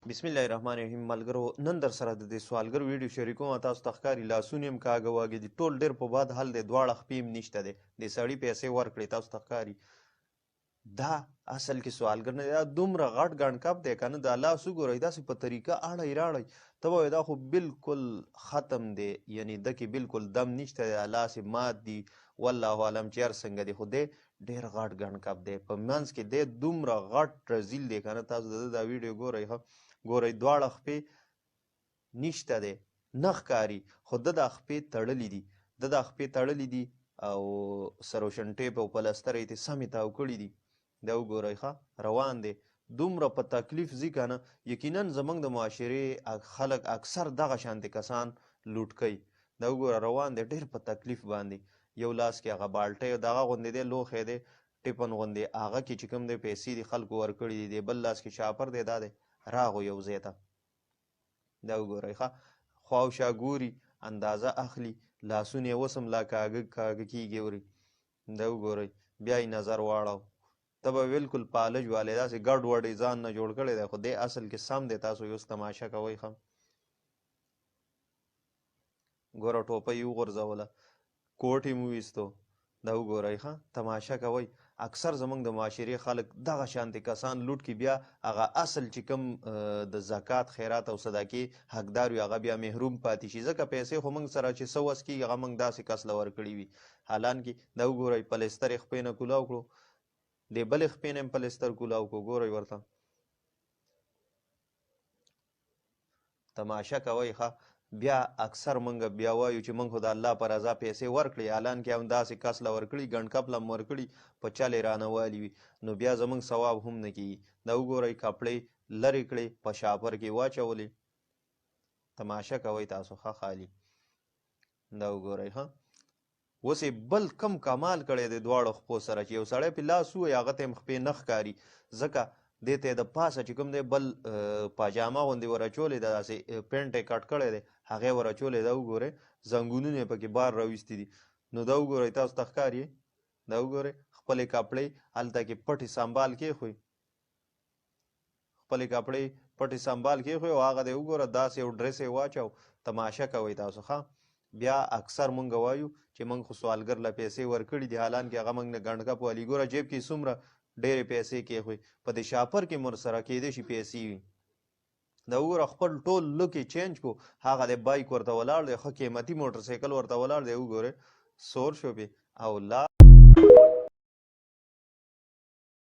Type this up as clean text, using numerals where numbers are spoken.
بسم الله الرحمن الرحیم ملګرو نن در سره د سوالګر ویډیو شریکوم تاسو ته ښکاري لاسونه هم کاږه واږه دي ټول ډېر په بد حال دی دواړه خپې هم نشته دی د سړي پیسې ورکړې تاسو ته ښکاري دا اصل کې سوالګر نه دی دا دومره غټ ګڼکپ دی که نه د لاس وګورئ داسې په طریقه اړئ راړئ ته به وایې دا خو بالکل ختم دی یعنې ده کې بالکل دم نشته دی لاس یې مات دي والله عالم چې هر څنګه دی خو دی ډېر غټ ګڼکپ دی په منځ کې دی دومره غټ رزیل دی که نه تاسو د ده دا ویډیو ګورئ ښه ګورئ دواړه خپې نشته دی نه ښکاري خو ده دا خپې تړلي دي ده دا خپې تړلي دي او سروشن ټیپ او پلستر یې سمې تاو کړي دي دا وګورئ ښه روان دی دومره په تکلیف ځي که نه یقینا زموږ د معاشرې خلک اکثر دغه شانتې کسان لوټ کوي دا وګوره روان دی ډېر په تکلیف باندې یو لاس کې هغه بالټۍ دغه غوندې دی لوښی دی ټیپن غوندې هغه کې چې کوم دی پیسې دي خلکو ورکړي دي بل لاس کې شاپر دی دا دی راغو یو ځای ته دا وګورئ ښه خواوشا ګوري اندازه اخلي لاسونه یې اوس هم لا کاږه کاږه کېږي وري دا وګورئ بیا یې نظر واړو ته به بالکل پالج والی داسې ګډ وډ یې ځان نه جوړ کړی دی خو دی اصل کې سم دی تاسو یې اوس تماشه کوئ ښه ګوره ټوپۍ یې وغورځوله کوټ یې وویستو دا وګورئ ښه تماشه کوئ اکثر زموږ د معاشرې خلک دغه شانتې کسان لوټ کړي بیا هغه اصل چې کوم د زکات خیرات او صدقې حقدار وي هغه بیا محروم پاتې شي ځکه پیسې خو موږ سره چې څه وس کېږي هغه موږ داسې کس له ورکړي وي حالانکې دا وګورئ پلستر یې خپې نه کولاو کړو د بلې خپې نه هم پلستر کولاو کړو ګورئ ورته تماشه کوئ ښه بیا اکثر موږ بیا وایو چې موږ خو د الله په رضا پیسې ورکړي حالانکې هم داسې کس له ورکړي ګڼکپ له هم ورکړي په چل یې رانه والي وي نو بیا زموږ ثواب هم نه کېږي دا وګورئ کپړې لرې کړې په شاپر کې واچولې تماشه کوئ تاسو ښه خالي دا وګورئ ښه اوس یې بل کم کمال کړی دی دواړو خپو سره چې یو سړی پې لاس ووایي هغه ته یې خپې نه ښکاري ځکه دې ته یې د پاسه چې کوم دی بل پاجامه غوندې ور اچولی ده داسې پینټ یې کټ کړی دی هغه یې ور اچولی ده وګورئ زنګونونه یې پکې بار راویستي دي نو دا وګورئ تاسو ته ښکاري دا وګورئ خپلې کپړې هلته کې پټې سنبال کېښوئ خپلې کپړې پټې سنبال کېښوئ او هغه دی وګوره داسې یو ډرس یې واچو تماشه کوئ تاسو ښه بیا اکثر مونږ وایو چې مونږ خو سوالګر له پیسې ورکړي دي حالانکې هغه مونږ نه ګڼکپ والي ګوره جیب کې څومره ډېرې پیسې کېښوئ په دې شاپر کې مور سره کېدای شي پیسې وي دا وګوره خپل ټول لوک یې چینج کو هغه د بایک ورته ولاړ دی ښه قیمتي موټر سایکل ورته ولاړ دی وګورئ سور شو پې او لا